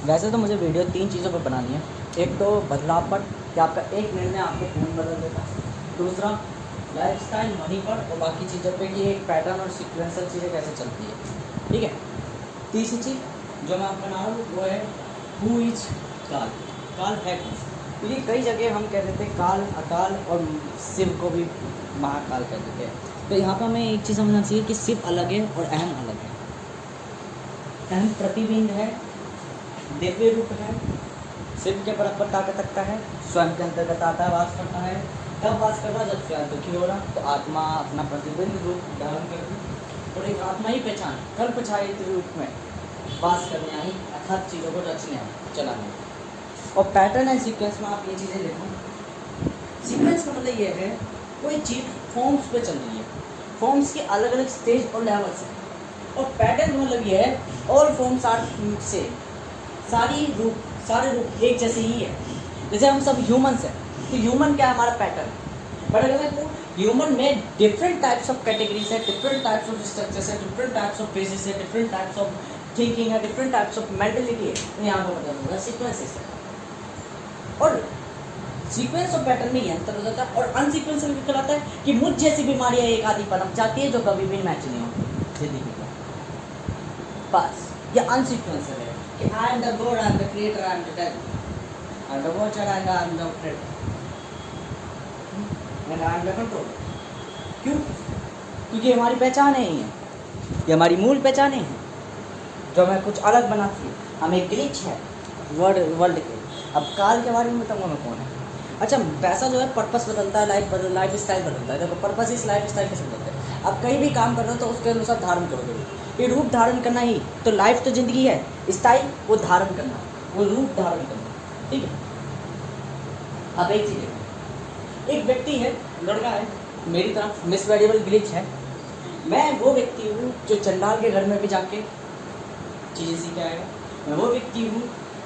वैसे तो मुझे वीडियो 3 चीज़ों पर बनानी है। एक तो बदलाव पर, कि आपका एक निर्णय आपको पूर्ण बदल देता है। दूसरा लाइफस्टाइल, मनी पर, और बाकी चीज़ों पे कि एक पैटर्न और सीक्वेंसर चीज़ें कैसे चलती है। ठीक है। तीसरी चीज़ जो मैं आपको बना रहा हूँ वो है हु इज काल। काल है कौन? क्योंकि कई जगह हम कहते थे काल, अकाल और शिव को भी महाकाल कहते थे। तो यहाँ पर हमें एक चीज़ समझना चाहिए कि शिव अलग है और अहम अलग है। अहम प्रतिबिंब है, दिव्य रूप है, शिव के बराबर ताकत रखता है, स्वयं के अंतर्गत आता है, वास करता है। कब वास कर रहा? जब स्वयं दुखी हो रहा तो आत्मा अपना प्रतिबिंब रूप धारण करती, और एक आत्मा ही पहचान कल्प छायित रूप में वास करने आई, अर्थात चीज़ों को रचने आई, चलाने। और पैटर्न एंड सीक्वेंस में आप ये चीज़ें देखो। सीक्वेंस का मतलब ये है कोई चीज़ फॉर्म्स पे चल रही है, फॉर्म्स के अलग अलग स्टेज और लेवल्स हैं। और पैटर्न मतलब ये है ऑल फॉर्म्स आर से, सारे रूप एक जैसे ही है। जैसे हम सब ह्यूमन्स हैं, तो ह्यूमन क्या है? हमारा पैटर्न। बट अगर तो ह्यूमन में डिफरेंट टाइप्स ऑफ कैटेगरीज है, डिफरेंट टाइप्स ऑफ स्ट्रक्चर्स है, डिफरेंट टाइप्स ऑफ फेसेस है, डिफरेंट टाइप्स ऑफ थिंकिंग है, डिफरेंट टाइप्स ऑफ मेंटलिटी है। तो यहाँ पर मतलब होगा सीक्वेंसेस है। और सीक्वेंस और पैटर्न में ये अंतर हो जाता है। और अनसीक्वेंसल कहलाता है कि मुझ जैसी बीमारियाँ एक आदि पनप जाती है जो कभी भी मैच नहीं होती जिंदगी में। बस ये अनसीक्वेंसल है कि I am the God, I am the creator, I am the dead, I am the watcher, I am the operator, and I am the control. क्यों? क्योंकि हमारी पहचान है, ये हमारी मूल पहचान है जो हमें कुछ अलग बनाती है। हम एक ग्लिच है वर्ल्ड के। अब काल के बारे में बताऊँगा मैं कौन है। अच्छा, पैसा जो है पर्पस बदलता है, लाइफ स्टाइल बदलता है। देखो पर्पस इस लाइफ स्टाइल कैसे बदलता है? अब कहीं भी काम कर रहे हो तो उसके अनुसार धारण करोगे। ये रूप धारण करना ही तो लाइफ तो ज़िंदगी है, स्टाइल वो धारण करना, वो रूप धारण करना। ठीक है। अब एक चीज़ है, एक व्यक्ति है, लड़का है मेरी तरफ, मिस वेरिएबल ग्लिच है। मैं वो व्यक्ति हूँ जो चंडाल के घर में भी जाके चीज़ें सीख आएगा। मैं वो व्यक्ति हूँ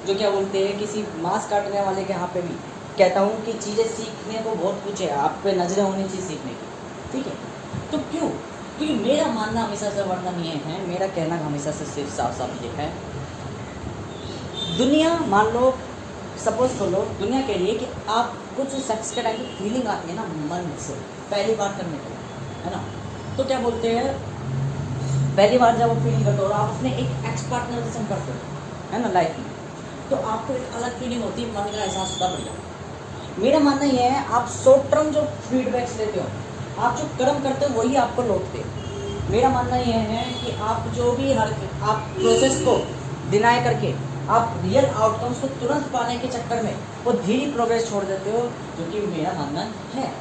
जो क्या बोलते हैं किसी मांस काटने वाले के यहाँ पे भी कहता हूँ कि चीज़ें सीखने को बहुत कुछ है, आप पे नजरें होनी चाहिए सीखने की। ठीक है। तो क्यों? क्योंकि मेरा मानना हमेशा से वर्णन ये है, मेरा कहना हमेशा से सिर्फ साफ साफ ये है, दुनिया मान लो, सपोज कर लो दुनिया कह रही है कि आप कुछ सेक्स के टाइम फीलिंग आती है ना मन से पहली बार करने के लिए, है ना? तो क्या बोलते हैं, पहली बार जब वो फीलिंग करते हो आप अपने एक एक्स पार्टनर के संग करते हो, है ना, लाइफ में, तो आपको एक अलग फीलिंग होती है, मन का एहसास होता बढ़िया। मेरा मानना यह है आप शॉर्ट टर्म जो फीडबैक्स लेते हो, आप जो कर्म करते हो वही आपको लौटते हैं। मेरा मानना यह है कि आप जो भी आप प्रोसेस को डिनाई करके आप रियल आउटकम्स को तुरंत पाने के चक्कर में वो धीरे प्रोग्रेस छोड़ देते हो, जो कि मेरा मानना है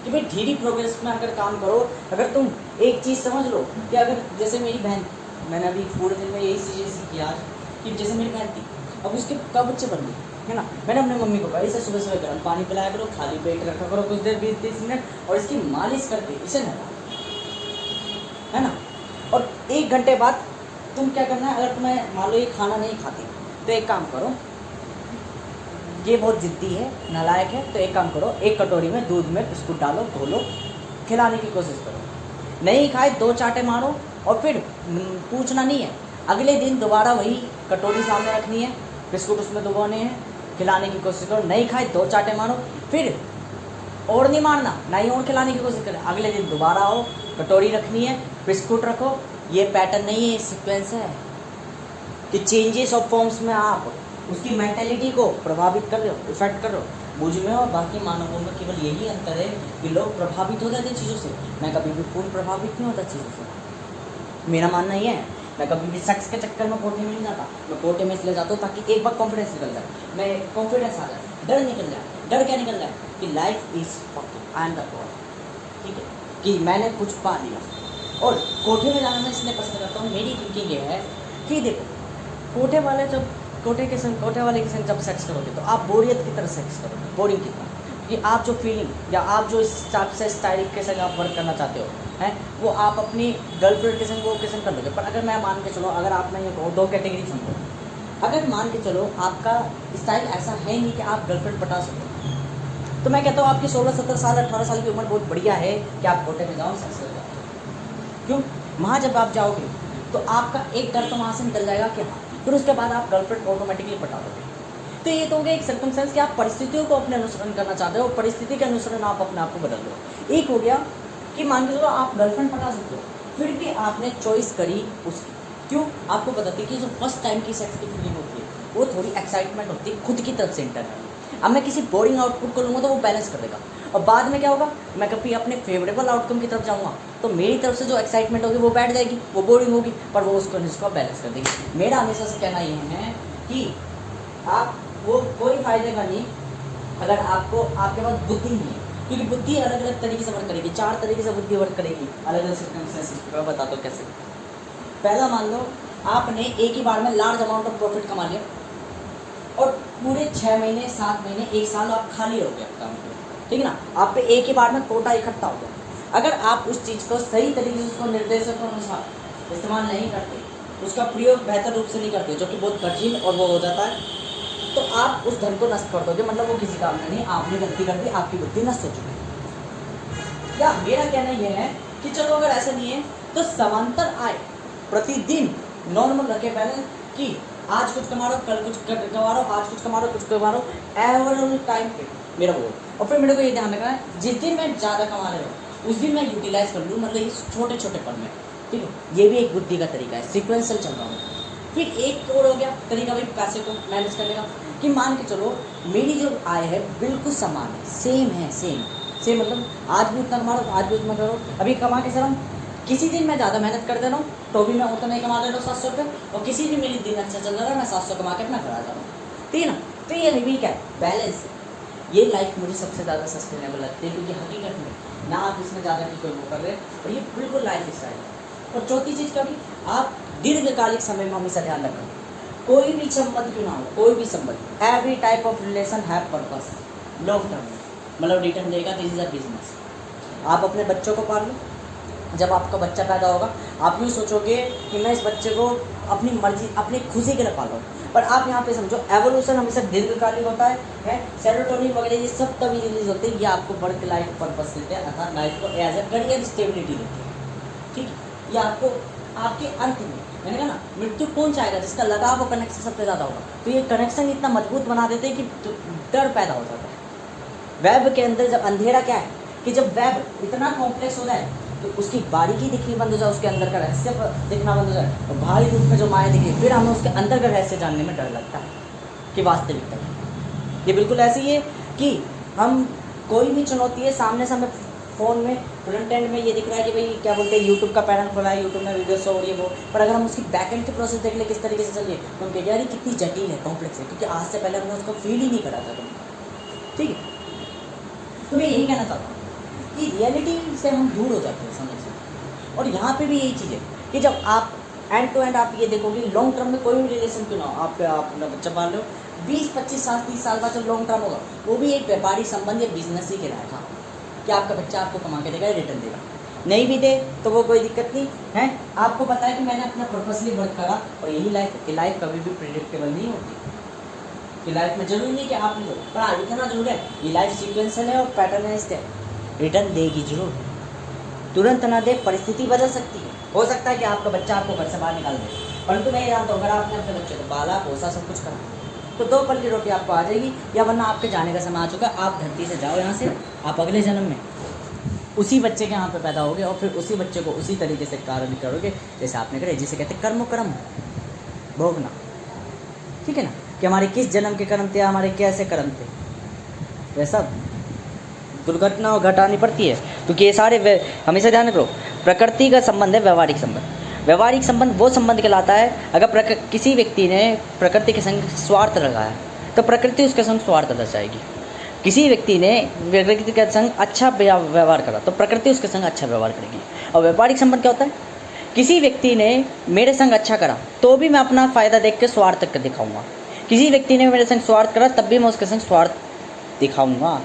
कि भाई धीरे प्रोग्रेस में अगर काम करो। अगर तुम एक चीज़ समझ लो कि अगर जैसे मेरी बहन, मैंने अभी पूरे दिन में यही चीज़ें सीखी आज कि जैसे मेरी बहन थी, अब उसके कब बच्चे बन गए, है ना? मैंने अपने मम्मी को कहा इसे सुबह सुबह गर्म पानी पिलाया करो, खाली पेट रखा करो कुछ देर 20-30 मिनट, और इसकी मालिश करके इसे नहला, है ना? और 1 घंटे बाद तुम क्या करना है, अगर तुम्हें मान लो ये खाना नहीं खाती तो एक काम करो, ये बहुत ज़िद्दी है, नालायक है, तो एक काम करो, एक कटोरी में दूध में बिस्कुट डालो, धो लो, खिलाने की कोशिश करो। नहीं खाए 2 चाटे मारो, और फिर पूछना नहीं है, अगले दिन दोबारा वही कटोरी सामने रखनी है, बिस्कुट उसमें डुबोने हैं, खिलाने की कोशिश करो। नहीं खाए 2 चाटे मारो, फिर और नहीं मारना, नहीं और खिलाने की कोशिश करें, अगले दिन दोबारा आओ, कटोरी रखनी है, बिस्कुट रखो। ये पैटर्न नहीं है, सीक्वेंस है कि चेंजेस ऑफ फॉर्म्स में आप उसकी मेंटेलिटी को प्रभावित कर रहे हो, इफेक्ट कर रहे हो। मुझ में और बाकी मानवों में केवल यही अंतर है कि लोग प्रभावित हो जाते हैं चीज़ों से, मैं कभी भी पूर्ण प्रभावित नहीं होता चीज़ों से। मेरा मानना ये है, मैं कभी भी सेक्स के चक्कर में कोटे में नहीं जाता, मैं कोटे में इसलिए जाता हूँ ताकि एक बार कॉन्फिडेंस निकल जाए, मैं कॉन्फिडेंस आ जाए, डर निकल जाए। डर क्या निकल जाए कि life is fucking, I am the God, ठीक है, कि मैंने कुछ पा लिया। और कोठे में जाना मैं इसलिए पसंद करता हूँ, मेरी थिंकिंग ये है कि देखो कोठे वाले जब कोठे वाले के संग जब सेक्स करोगे तो आप बोरियत की तरह सेक्स करोगे, बोरिंग की तरह, कि आप जो फीलिंग या आप जो इस हिसाब से स्टाइल के संग आप वर्क करना चाहते हो हैं, वो आप अपनी गर्लफ्रेंड के संग वो के संग कर लोगे। पर अगर मैं मान के चलो, अगर आप में ये 2 कैटेगरी समझो, अगर मान के चलो आपका स्टाइल ऐसा है नहीं कि आप गर्लफ्रेंड पटा सको, तो मैं कहता हूँ आपकी 16-17 साल 18 साल की उम्र बहुत बढ़िया है कि आप कोटे में जाओ, सेक्स कर जाओ। क्यों? वहाँ जब आप जाओगे तो आपका एक डर तो वहाँ से निकल जाएगा कि हाँ फिर उसके बाद आप गर्लफ्रेंड ऑटोमेटिकली पटा दोगे। तो ये तो हो गया एक सर्कमस्टेंस कि आप परिस्थितियों को अपने अनुसरण करना चाहते हो, परिस्थिति के अनुसरण आप अपने आप को बदल दो। एक हो गया कि मान के चलो आप गर्लफ्रेंड पटा सकते हो, फिर भी आपने चॉइस करी उसकी। क्यों? आपको पता थी कि जो फर्स्ट टाइम की सेक्स की फीलिंग होती है वो थोड़ी एक्साइटमेंट होती है खुद की तरफ से इंटरनल। अब मैं किसी बोरिंग आउटपुट को लूँगा तो वो बैलेंस कर देगा, और बाद में क्या होगा, मैं कभी अपने फेवरेबल आउटकम की तरफ जाऊँगा तो मेरी तरफ से जो एक्साइटमेंट होगी वो बैठ जाएगी, वो बोरिंग होगी, पर वो उसको बैलेंस कर देगी। मेरा हमेशा से कहना ये है कि आप वो कोई फायदे का नहीं अगर आपको आपके पास बुद्धि नहीं है, क्योंकि बुद्धि अलग अलग तरीके से वर्क करेगी, 4 तरीके से बुद्धि वर्क करेगी अलग अलग सर्कमस्टेंसेस पे। मैं बताता हूँ कैसे। पहला, मान लो आपने एक ही बार में लार्ज अमाउंट ऑफ प्रॉफिट कमा लिया और पूरे 6 महीने 7 महीने 1 साल आप खाली रहोगे आप काम पे, ठीक है ना, आप पे एक ही बार में कोटा इकट्ठा हो गया। अगर आप उस चीज़ को सही तरीके से उसको निर्देशों के अनुसार इस्तेमाल नहीं करते, उसका प्रयोग बेहतर रूप से नहीं करते, जो कि बहुत कठिन और वो हो जाता है, तो आप उस धन को नष्ट कर दोगे, मतलब वो किसी काम का नहीं, आपने गलती कर दी, आपकी बुद्धि नष्ट हो चुकी है। या मेरा कहना यह है कि चलो अगर ऐसा नहीं है तो समांतर आय प्रतिदिन नॉर्मल रखे बैलेंस, कि आज कुछ कमा रहा हो, कल कुछ कमा रहा हो, आज कुछ कमा रहा हो, कुछ कमा रहा हो, एवरेज टाइम पे मेरा वो। और फिर मेरे को ये ध्यान रखना है जिस दिन मैं ज़्यादा कमा रहा हूँ उस दिन मैं यूटिलाइज कर लूँ, मतलब इस छोटे छोटे पल में, ठीक है। ये भी एक बुद्धि का तरीका है, सीक्वेंशियल चल रहा हूँ। फिर एक और हो गया तरीका भाई पैसे को मैनेज करने का, कि मान के चलो मेरी जो आय है बिल्कुल समान है, सेम है, सेम मतलब आज भी उतना कमा रहा हूँ, आज भी उतना करो, अभी कमा के चला हूँ, किसी दिन मैं ज़्यादा मेहनत कर दे रहा हूँ तो भी मैं उतना ही कमा दे रहा हूँ 700 रुपये, और किसी दिन मेरी दिन अच्छा चल रहा है मैं 700 कमा के अपना घर आ जा रहा हूँ, ठीक है ना। तो ये भी क्या है, बैलेंस। ये लाइफ मुझे सबसे ज़्यादा सस्टेनेबल लगती है, क्योंकि हकीकत में ना आप इसमें ज़्यादा की कोई वो कर रहे हैं, और ये बिल्कुल लाइफ स्टाइल है। और चौथी चीज़ क्या होगी, आप दीर्घकालिक समय में हमेशा ध्यान रखें, कोई भी संबंध क्यों ना हो, कोई भी संबंध, every type of relation have purpose, long term, मतलब रिटर्न देगा, दिस इज अ बिजनेस। आप अपने बच्चों को पाल लो, जब आपका बच्चा पैदा होगा आप यूँ सोचोगे कि मैं इस बच्चे को अपनी मर्जी अपनी खुशी के लिए पालूँ, पर आप यहाँ पे समझो एवोल्यूशन हमेशा दीर्घकालिक होता है, सेरोटोनिन वगैरह ये सब तभी रिलीज होते हैं, ये आपको वर्क लाइफ पर्पस देते हैं, अर्थात लाइफ को एज ए करियर स्टेबिलिटी देते हैं, ठीक है। ये आपको आपके अंत में, मैंने कहा ना, मृत्यु कौन चाहेगा, जिसका लगाव और कनेक्शन सबसे ज़्यादा होगा, तो ये कनेक्शन इतना मजबूत बना देते हैं कि डर पैदा हो जाता है। वेब के अंदर जब अंधेरा क्या है कि जब वेब इतना कॉम्प्लेक्स हो जाए तो उसकी बारीकी दिखनी बंद हो जाए, उसके अंदर का रहस्य दिखना बंद हो जाए, और भारी रूप में जो माया दिखे, फिर हमें उसके अंदर का रहस्य जानने में डर लगता है कि वास्तविकता। ये बिल्कुल ऐसी है कि हम कोई भी चुनौती है सामने से हमें फ़ोन में फ्रंट एंड में ये दिख रहा है कि भाई क्या बोलते हैं यूट्यूब का पैनल खुला है, यूट्यूब में वीडियो शो हो रही है वो, पर अगर हम उसकी बैक एंड की प्रोसेस देख ले किस तरीके से चल रही है तो हम कहेंगे यार ये कितनी जटिल है, कॉम्प्लेक्स है, क्योंकि आज से पहले हमने उसको फील ही नहीं करा था तुम, ठीक है। तो मैं यही कहना चाहता हूँ कि रियलिटी से हम दूर हो जाते हैं समझ से। और यहाँ पे भी यही चीज़ है कि जब आप एंड टू एंड आप ये देखोगे लॉन्ग टर्म में कोई भी रिलेशन क्यों ना हो, आप अपना बच्चा पाल रहे हो 20-25 साल 30 साल बाद जब लॉन्ग टर्म होगा वो भी एक व्यापारी संबंध या बिजनेस ही कहलाएगा था कि आपका बच्चा आपको कमा के देगा, रिटर्न देगा, नहीं भी दे तो वो कोई दिक्कत नहीं है। आपको पता है कि मैंने अपना पर्पसली वर्क करा, और यही लाइफ है कि लाइफ कभी भी प्रिडिक्टेबल नहीं होती, कि लाइफ में जरूरी नहीं कि आप नहीं हो, पर हाँ इतना जरूर है ये लाइफ सीक्वेंसल है और पैटर्नाइज्ड है, रिटर्न देगी जरूर, तुरंत ना दे, परिस्थिति बदल सकती है, हो सकता है कि आपका बच्चा आपको घर से बाहर निकाल दे, परंतु मैं ये जानता हूँ अगर आपने अपने बच्चे को पाला पोसा सब कुछ करा तो 2 पल की रोटी आपको आ जाएगी, या वरना आपके जाने का समय आ चुका, आप धरती से जाओ यहाँ से, आप अगले जन्म में उसी बच्चे के यहाँ पे पैदा होगे और फिर उसी बच्चे को उसी तरीके से कार्य करोगे जैसे आपने करे, जिसे कहते कर्म कर्म भोगना, ठीक है ना, कि हमारे किस जन्म के कर्म थे, हमारे कैसे कर्म थे, वैसा दुर्घटना और घटानी पड़ती है, क्योंकि ये सारे हमेशा ध्यान रखो प्रकृति का संबंध है व्यवहारिक संबंध। व्यवहारिक संबंध वो संबंध कहलाता है अगर किसी व्यक्ति ने प्रकृति के संग स्वार्थ लगाया तो प्रकृति उसके संग स्वार्थ रचाएगी, किसी व्यक्ति ने प्रकृति के संग अच्छा व्यवहार करा तो प्रकृति उसके संग अच्छा व्यवहार करेगी। और व्यापारिक संबंध क्या होता है, किसी व्यक्ति ने मेरे संग अच्छा करा तो भी मैं अपना फ़ायदा देख के स्वार्थ तक दिखाऊंगा, किसी व्यक्ति ने मेरे संग स्वार्थ करा तब भी मैं उसके संग स्वार्थ दिखाऊंगा।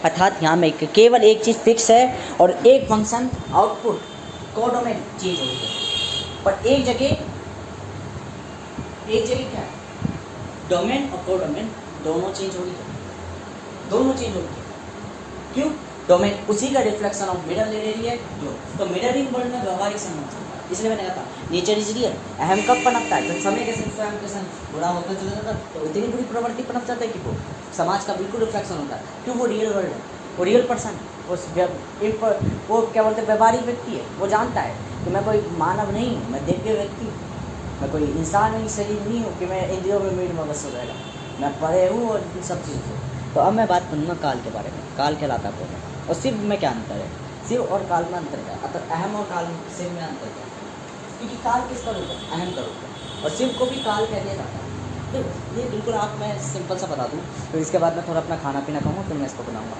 अर्थात यहाँ में केवल एक चीज़ फिक्स है और एक फंक्शन आउटपुट कोडोमेन चेंज हो गई है, पर एक जगह क्या है, डोमेन और कोडोमेन दोनों चेंज हो गई है, दोनों चेंज हो गई है। क्यों? डोमेन उसी का रिफ्लेक्शन ऑफ मिरर ले रही है, तो मिररिंग वर्ल्ड में व्यवहारिक संबंध चलता है, इसलिए मैंने कहा था नेचर इज रियल। अहम कब पनपता है? जब समय के संग स्वयं के संग बुरा होता चला जाता है, तो इतनी बुरी प्रवृत्ति पनप जाता है कि वो समाज का बिल्कुल रिफ्लेक्शन होता है। क्यों? वो रियल वर्ल्ड है, वो रियल पर्सन है, वो क्या बोलते हैं, व्यवहारिक व्यक्ति है। वो जानता है कि मैं कोई मानव नहीं हूँ, मैं दिव्य व्यक्ति हूँ, मैं कोई इंसान नहीं, शरीर नहीं हूँ कि मैं इंद्रियों में मीट में बस हो जाएगा। मैं पढ़े हूँ और इन सब चीज़ों से। तो अब मैं बात करूँगा काल के बारे में। काल कहलाता है कौन और शिव में क्या अंतर है? शिव और काल में अंतर क्या है? अतः अहम और काल शिव में अंतर क्या है? क्योंकि काल किसका रूप है? अहम का रूप है। और शिव को भी काल कह दिया जाता है। तो ये बिल्कुल आप मैं सिंपल सा बता दूँ, फिर इसके बाद मैं थोड़ा अपना खाना पीना खाऊँगा, फिर मैं इसको बनाऊँगा।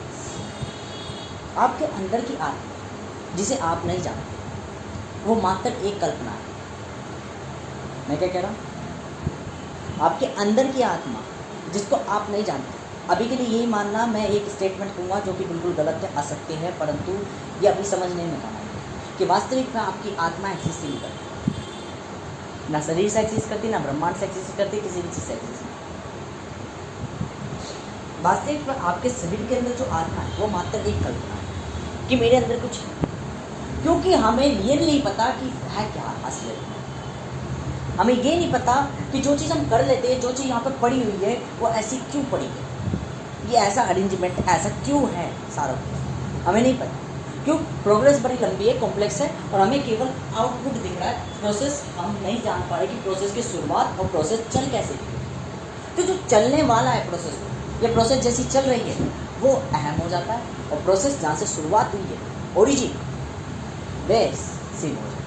आपके अंदर की आत्मा जिसे आप नहीं जानते, वो मात्र एक कल्पना है। मैं क्या कह रहा हूँ? आपके अंदर की आत्मा जिसको आप नहीं जानते, अभी के लिए यही मानना, मैं एक स्टेटमेंट दूंगा जो कि बिल्कुल गलत है, असत्य है, परंतु ये अभी समझने में काम आएगा कि वास्तविक में आपकी आत्मा एक्सिस्ट नहीं करती। ना शरीर से एक्सिस्ट करती, ना ब्रह्मांड से एक्सिस्ट करती, किसी भी चीज़ से एक्सिस्ट नहीं। वास्तविक में आपके शरीर के अंदर जो आत्मा है वो मात्र एक कल्पना है कि मेरे अंदर कुछ है, क्योंकि हमें ये नहीं पता कि है क्या असलियत में। हमें ये नहीं पता कि जो चीज़ हम कर लेते हैं, जो चीज़ यहाँ पर पड़ी हुई है, वो ऐसी क्यों पड़ी है, ये ऐसा अरेंजमेंट ऐसा क्यों है, सारा कुछ हमें नहीं पता। क्यों? प्रोग्रेस बड़ी लंबी है, कॉम्प्लेक्स है, और हमें केवल आउटपुट दिख रहा है, प्रोसेस हम नहीं जान पा रहे कि प्रोसेस की शुरुआत और प्रोसेस चल कैसे रही है। तो जो चलने वाला है प्रोसेस, ये प्रोसेस जैसी चल रही है वो अहम हो जाता है, और प्रोसेस जहाँ से शुरुआत हुई है, ओरिजिन, वे शिव हो जाता है।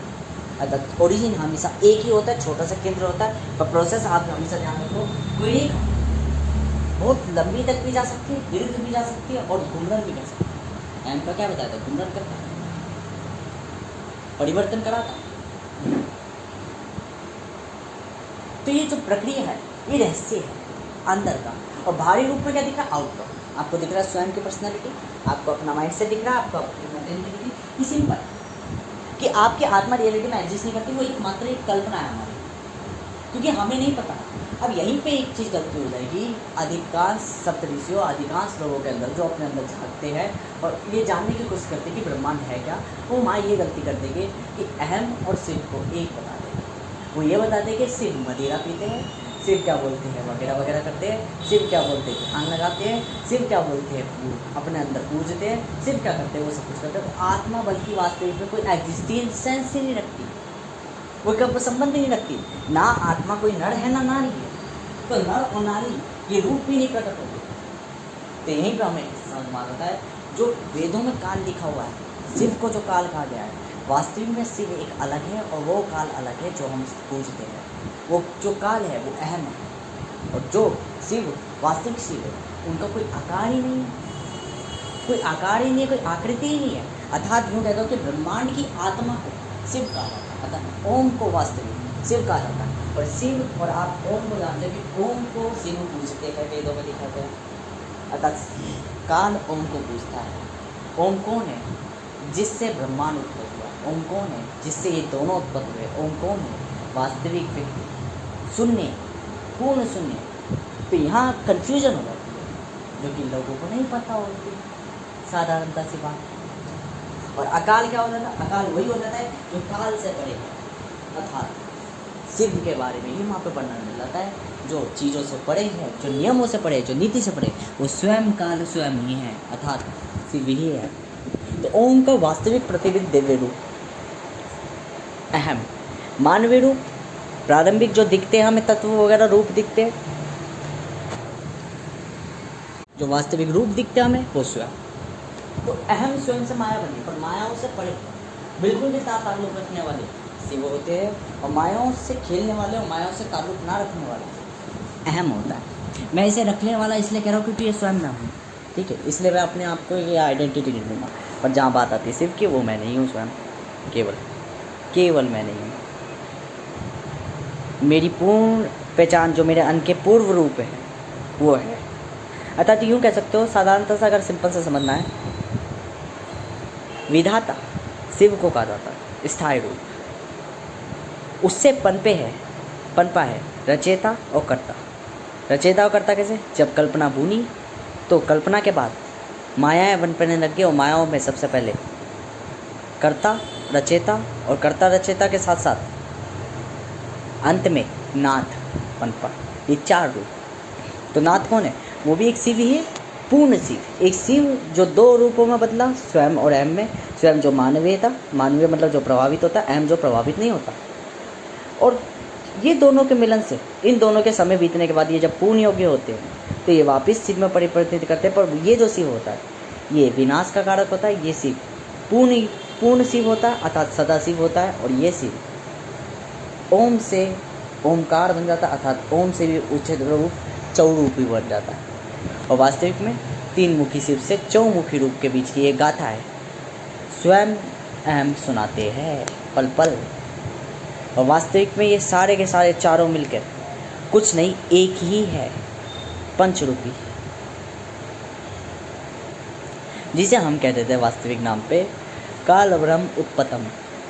अर्थात ओरिजिन हमेशा एक ही होता है, छोटा सा केंद्र होता है, पर प्रोसेस आप हमेशा ध्यान रखो कोई एक बहुत लंबी तक भी जा सकती है, दीर्घ भी जा सकती है, और घूमरन भी कर सकती है। अहम का क्या बताया था? घूमरन करता है, परिवर्तन कराता है। तो ये जो प्रक्रिया है ये रहस्य है अंदर का, और बाहरी रूप में क्या दिख रहा है? आउटकम आपको दिख रहा है, स्वयं की पर्सनैलिटी, आपको अपना माइंड सेट दिख रहा है, आपको अपनी मेंटेलिटी। ये सिंपल कि आपकी आत्मा रियलिटी में एग्जिस्ट नहीं करती, वो एक मात्र एक कल्पना है हमारी, क्योंकि हमें नहीं पता। अब यहीं पे एक चीज़ गलती हो जाएगी, अधिकांश सप्तऋषियों, अधिकांश लोगों के अंदर जो अपने अंदर झांकते हैं और ये जानने की कोशिश करते हैं कि ब्रह्मांड है क्या, वो माँ ये गलती कर देंगे कि अहम और शिव को एक बता देंगे। वो ये बता दें कि शिव मदिरा पीते हैं, शिव क्या बोलते हैं वगैरह वगैरह करते हैं, शिव क्या बोलते हैं ध्यान लगाते हैं, शिव क्या बोलते हैं अपने अंदर पूजते हैं, शिव क्या करते हैं वो सब कुछ करते हैं। आत्मा बल्कि वास्तविक में कोई एग्जिस्टेंस ही नहीं रखती, कोई कब संबंध ही नहीं रखती। ना आत्मा कोई नर है ना नारी है, तो नर और नारी ये रूप भी नहीं प्रकट होते। तो यहीं पर हमें समझ में आता है जो वेदों में काल लिखा हुआ है, शिव को जो काल कहा गया है, वास्तविक में शिव एक अलग है और वो काल अलग है जो हम पूजते हैं। वो जो काल है वो अहम है, और जो शिव वास्तविक शिव है उनका कोई आकार ही नहीं है, कोई आकार ही नहीं है, कोई आकृति ही नहीं है। अर्थात यूँ कहता हूँ कि ब्रह्मांड की आत्मा को शिव कहा जाता है, अर्थात ओम को वास्तविक शिव कहा जाता है। और शिव, और आप ओम को जानते हैं कि ओम को शिव पूजते हैं, वेदों में लिखा गया है। अर्थात काल ओम को पूजता है। ओम कौन है? जिससे ब्रह्मांड उत्पन्न हुआ। ओम कौन है? जिससे ये दोनों उत्पन्न हुए। ओम कौन है? वास्तविक व्यक्ति, शून्य, पूर्ण शून्य। तो यहाँ कन्फ्यूजन हो जाती है जो कि लोगों को नहीं पता होती, साधारणता सी बात। और अकाल क्या हो जाता है? अकाल वही हो जाता है जो काल से परे है, अर्थात शिव के बारे में ही वहाँ पर वर्णन मिल जाता है। जो चीज़ों से परे है, जो नियमों से परे, जो नीति से परे, वो स्वयं काल स्वयं ही है, अर्थात शिव ही है। तो ओम का वास्तविक प्रतिबिंब दिव्य रूप, अहम मानवीय रूप, प्रारंभिक जो दिखते हैं हमें तत्व वगैरह रूप दिखते हैं, जो वास्तविक रूप दिखते हैं हमें वो स्वयं। तो अहम स्वयं से माया बनी, पर मायाओं से परे बिल्कुल भी ताल्लुक रखने वाले शिव होते हैं, और मायाओं से खेलने वाले और मायाओं से ताल्लुक ना रखने वाले अहम होता है। मैं इसे रखने वाला इसलिए कह रहा हूँ क्योंकि ये स्वयं मैं हूँ, ठीक है, इसलिए मैं अपने आप को ये आइडेंटिटी नहीं दूँगा। पर जहाँ बात आती है शिव की, वो मैं नहीं हूँ स्वयं, केवल मैं नहीं हूँ। मेरी पूर्ण पहचान जो मेरे अन्न के पूर्व रूप है वो है। अर्थात यूँ कह सकते हो, साधारणतः से अगर सिंपल से समझना है, विधाता शिव को कहा जाता है, स्थायी रूप। उससे पनपा है रचेता और कर्ता। रचेता और कर्ता कैसे? जब कल्पना बुनी तो कल्पना के बाद मायाएं पनपने लग गई, और मायाओं में सबसे पहले कर्ता रचेता और कर्ता रचेता के साथ साथ अंत में नाथ पनपा, ये 4 रूप। तो नाथ कौन है? वो भी एक शिव ही है, पूर्ण शिव, एक शिव जो 2 रूपों में बदला, स्वयं और अहम में। स्वयं जो मानवीय था, मानवीय मतलब जो प्रभावित होता है, अहम जो प्रभावित नहीं होता। और ये दोनों के मिलन से, इन दोनों के समय बीतने के बाद ये जब पूर्ण योग्य होते हैं तो ये वापस शिव में परिवर्तित करते हैं। पर ये जो शिव होता है ये विनाश का कारक होता है। ये शिव पूर्ण शिव होता है, अर्थात सदा शिव होता है। और ये शिव ओम से ओमकार बन जाता है, अर्थात ओम से भी उच्च रूप चौरूपी बन जाता है। और वास्तविक में 3 मुखी शिव से चौमुखी रूप के बीच की एक गाथा है, स्वयं अहम सुनाते हैं पल पल। और वास्तविक में ये सारे के सारे चारों मिलकर कुछ नहीं, एक ही है, पंचरूपी, जिसे हम कहते थे वास्तविक नाम पे काल ब्रह्म उत्पतम।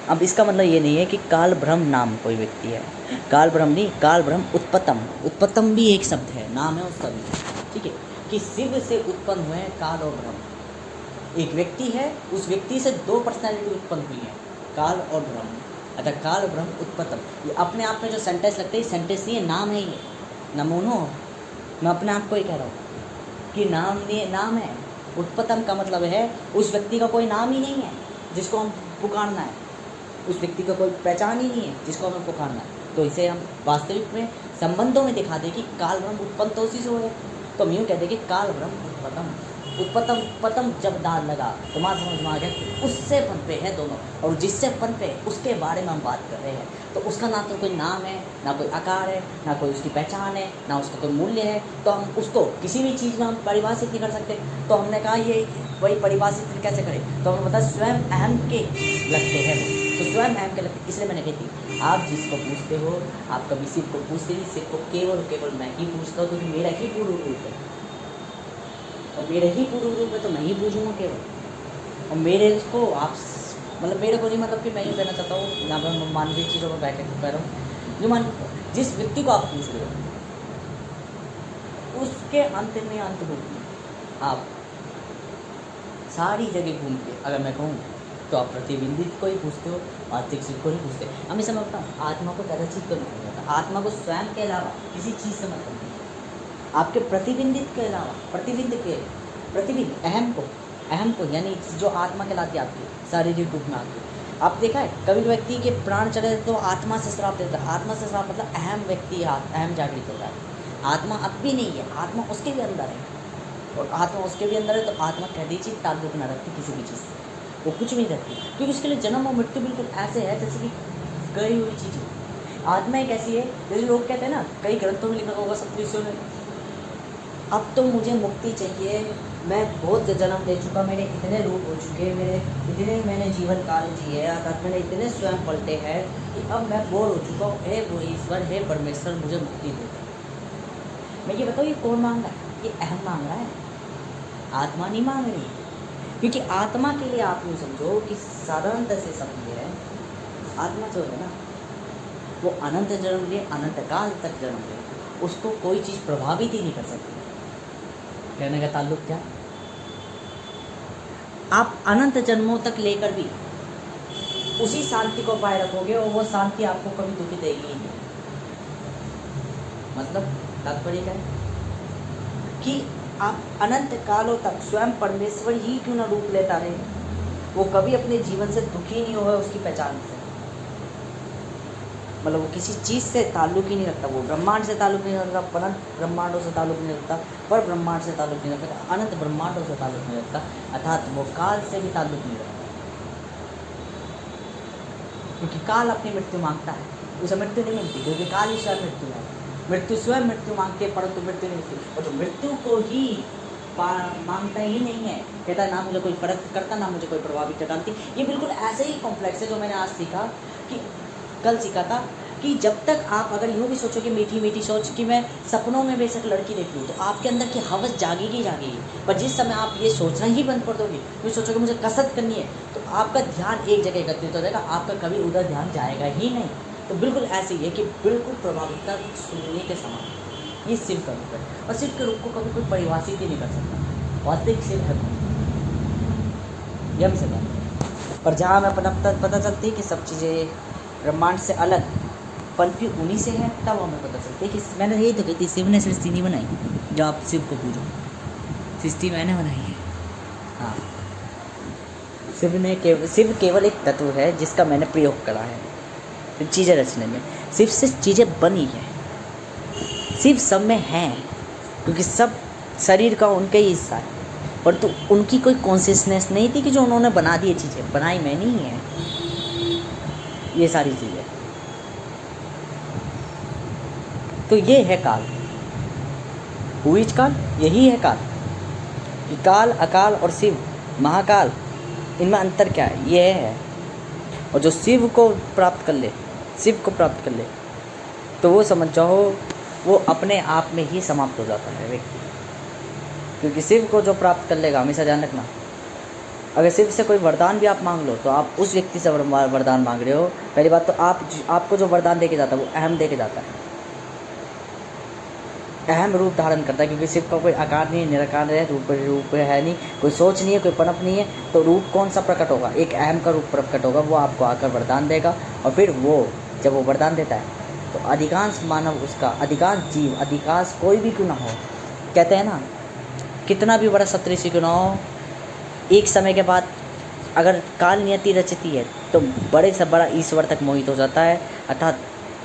अब इसका मतलब ये नहीं है कि काल ब्रह्म नाम कोई व्यक्ति है, काल ब्रह्म नहीं, काल ब्रह्म उत्पतम। उत्पतम भी एक शब्द है, नाम है उसका भी, ठीक है, कि शिव से उत्पन्न हुए हैं काल और ब्रह्म। एक व्यक्ति है, उस व्यक्ति से 2 पर्सनैलिटी उत्पन्न हुई है, काल और ब्रह्म, अतः काल ब्रह्म उत्पतम। ये अपने आप में जो सेंटेंस लगते हैं, सेंटेंस नहीं है, नाम है ये, नमूनो। मैं अपने आप को ही कह रहा हूँ कि नाम है। उत्पतम का मतलब है उस व्यक्ति का कोई नाम ही नहीं है जिसको हम पुकारना है, उस व्यक्ति का कोई पहचान ही नहीं है जिसको हमें पुकारना है। तो इसे हम वास्तविक में संबंधों में दिखा दें कि काल ब्रह्म उत्पन्न तो उसी से हो है। तो हम यूँ कहते कि काल ब्रह्म उत्पतम। उत्पतम जब दाल लगा तुम्हारा समझ में आ गया कि उससे पनपे है दोनों, और जिससे पनपे उसके बारे में हम बात कर रहे हैं। तो उसका ना तो कोई नाम है, ना कोई आकार है, ना कोई उसकी पहचान है, ना उसका कोई मूल्य है। तो हम उसको किसी भी चीज़ में हम परिभाषित नहीं कर सकते। तो हमने कहा ये वही परिभाषित फिर कैसे करें? तो हमें पता स्वयं अहम के लगते हैं वो, तो स्वयं अहम के लगते। इसलिए मैंने कहती आप जिसको पूछते हो, आप कभी शिव को पूछते नहीं, शिव को केवल मैं ही पूछता हूँ, क्योंकि मेरा ही पूर्ण रूप है और मेरे ही पूर्ण रूप है, तो मैं ही पूछूँगा केवल। और मेरे को आप मतलब मेरे को नहीं, मतलब कि मैं ये कहना चाहता हूँ, यहाँ पर मैं मानवीय चीज़ों में बैठ कर कह रहा हूँ, जो जिस व्यक्ति को आप पूछ रहे हो उसके अंत में अंत होगी। आप सारी जगह घूम के अगर मैं कहूँ तो आप प्रतिबिंबित को ही पूछते हो, वास्तविक शिव को ही पूछते हो। हमेशा मैं बताऊँ, आत्मा को ज़्यादा चीज़ तो नहीं जाता, आत्मा को स्वयं के अलावा किसी चीज़ से मतलब नहीं, आपके प्रतिबिंबित के अलावा प्रतिबिंब अहम को यानी जो आत्मा कहलाती है आपकी शारीरिक रूप में आती है। आप देखा है कभी व्यक्ति के प्राण चले तो आत्मा से श्राप देता है। आत्मा से श्राप मतलब अहम व्यक्ति अहम जागृत होता है। आत्मा अब भी नहीं है, आत्मा उसके भी अंदर है, और आत्मा उसके भी अंदर है। तो आत्मा कह दीजिए ताल्लुक न रखती किसी भी चीज़ से, वो कुछ भी नहीं रखती, क्योंकि उसके लिए जन्म और मृत्यु बिल्कुल ऐसे है जैसे कि गई हुई चीज़ें। आत्मा एक ऐसी है, जैसे लोग कहते हैं ना, कई ग्रंथों में लिखा होगा सप्तऋषियों ने, अब तो मुझे मुक्ति चाहिए, मैं बहुत जन्म ले चुका, मेरे इतने रूप हो चुके, मेरे इतने मैंने जीवन काल जिए, अर्थात मैंने इतने स्वयं पलटे हैं कि अब मैं बोर हो चुका हूँ, हे वो ईश्वर, हे परमेश्वर, मुझे मुक्ति दे। मैं ये बताऊँ, ये कौन मांग रहा है? ये अहम मांग रहा है, आत्मा नहीं मांग रही। क्योंकि आत्मा के लिए आप यूँ समझो कि साधारणतः से सब ये है, आत्मा जो है ना वो अनंत जन्म ले, अनंत काल तक जन्म ले, उसको कोई चीज़ प्रभावित ही नहीं कर सकती। कहने का ताल्लुक क्या, आप अनंत जन्मों तक लेकर भी उसी शांति को पाए रखोगे और वो शांति आपको कभी दुखी देगी ही नहीं। मतलब तात्पर्य क्या है कि आप अनंत कालों तक स्वयं परमेश्वर ही क्यों न रूप लेता रहे, वो कभी अपने जीवन से दुखी नहीं होगा उसकी पहचान से। मतलब वो किसी चीज़ से ताल्लुक ही नहीं रखता, वो ब्रह्मांड से ताल्लुक नहीं रखता, अनंत ब्रह्मांडों से ताल्लुक नहीं रखता, पर ब्रह्मांड से ताल्लुक नहीं रखता, अनंत ब्रह्मांडों से ताल्लुक नहीं रखता, अर्थात वो काल से भी ताल्लुक नहीं रखता। क्योंकि काल अपनी मृत्यु मांगता है, उसे मृत्यु नहीं मिलती, क्योंकि काल ही स्वयं मृत्यु है। मृत्यु स्वयं मृत्यु मांगती है, परंतु मृत्यु नहीं मिलती। और जो मृत्यु को ही मांगता ही नहीं है, कहता है ना मुझे कोई फर्क करता, ना मुझे कोई प्रभावित डालती। ये बिल्कुल ऐसे ही कॉम्प्लेक्स है जो मैंने आज सीखा, कि कल सीखा था, कि जब तक आप अगर यूँ भी सोचोगे मीठी मीठी सोच कि मैं सपनों में बेशक लड़की देख लूँ, तो आपके अंदर की हवस जागेगी। पर जिस समय आप ये सोचना ही बंद कर दोगे, फिर सोचोगे मुझे कसरत करनी है, तो आपका ध्यान एक जगह एकत्रित हो जाएगा, आपका कभी उधर ध्यान जाएगा ही नहीं। तो बिल्कुल ऐसे ही है कि बिल्कुल प्रभावितता सुनने के समान ये शिव का रूप है, और शिव के रूप को कभी कोई परिभाषित ही नहीं कर सकता। वास्तविक शिव है, यह भी सदा और जहाँ हमें पता चलती है कि सब चीज़ें ब्रह्मांड से अलग पनपी उन्हीं से है, तब हमें पता चलती है कि मैंने यही तो कही थी, शिव ने सृष्टि नहीं बनाई जो आप शिव को पूजो, सृष्टि मैंने बनाई है। हाँ, शिव केवल एक तत्व है जिसका मैंने प्रयोग करा है चीज़ें रचने में। शिव से चीज़ें बनी है, शिव सब में हैं, क्योंकि सब शरीर का उनका ही हिस्सा है, परंतु उनकी कोई कॉन्शियसनेस नहीं थी कि जो उन्होंने बना दी चीज़ें, बनाई मैंने ही है ये सारी चीज़ें। तो ये है काल, हुईज काल, यही है काल। काल, अकाल और शिव, महाकाल, इनमें अंतर क्या है? ये है। और जो शिव को प्राप्त कर ले, तो वो समझ जाओ वो अपने आप में ही समाप्त हो जाता है व्यक्ति, क्योंकि शिव को जो प्राप्त कर लेगा, हमेशा ध्यान रखना, अगर शिव से कोई वरदान भी आप मांग लो तो आप उस व्यक्ति से वरदान मांग रहे हो। पहली बात तो आपको जो वरदान दे के जाता है वो अहम दे के जाता है, अहम रूप धारण करता है, क्योंकि शिव का कोई आकार नहीं है, निराकार है, रूप है नहीं, कोई सोच नहीं है, कोई पनप नहीं है, तो रूप कौन सा प्रकट होगा? एक अहम का रूप प्रकट होगा, वो आपको आकर वरदान देगा। और फिर वो जब वो वरदान देता है तो अधिकांश मानव उसका, अधिकांश जीव, अधिकांश कोई भी क्यों ना हो, कहते हैं ना, कितना भी बड़ा सप्तऋषि क्यों ना हो, एक समय के बाद अगर काल नियति रचती है तो बड़े से बड़ा ईश्वर तक मोहित हो जाता है। अर्थात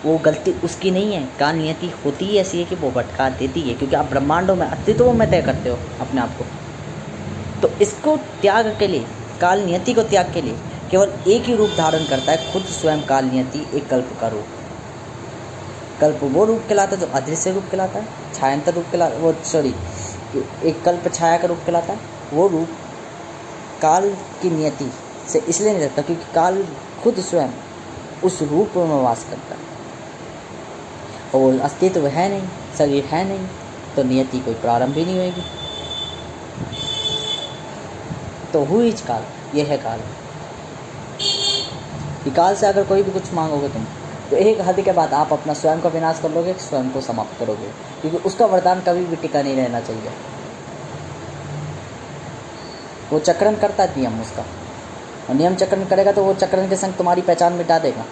वो गलती उसकी नहीं है, काल नियति होती ही ऐसी है कि वो भटका देती है, क्योंकि आप ब्रह्मांडों में अस्तित्व में तय करते हो अपने आप को। तो इसको त्याग के लिए, काल नियति को त्याग के लिए केवल एक ही रूप धारण करता है, खुद स्वयं काल नियति, एक कल्प का रूप। कल्प वो रूप कहलाता है जो अदृश्य रूप कहलाता है, छायांतर रूप एक कल्प छाया का रूप कहलाता है। वो रूप काल की नियति से इसलिए नहीं रखता क्योंकि काल खुद स्वयं उस रूप में वास करता है, और अस्तित्व है नहीं, शरीर है नहीं, तो नियति कोई प्रारंभ ही नहीं होगी। तो हुईज काल, ये है काल। काल से अगर कोई भी कुछ मांगोगे तुम, तो एक हद के बाद आप अपना स्वयं का विनाश कर लोगे, स्वयं को समाप्त करोगे, क्योंकि उसका वरदान कभी भी टिका नहीं रहना चाहिए। वो चक्रण करता है नियम उसका, और नियम चक्रण करेगा तो वो चक्रण के संग तुम्हारी पहचान मिटा देगा।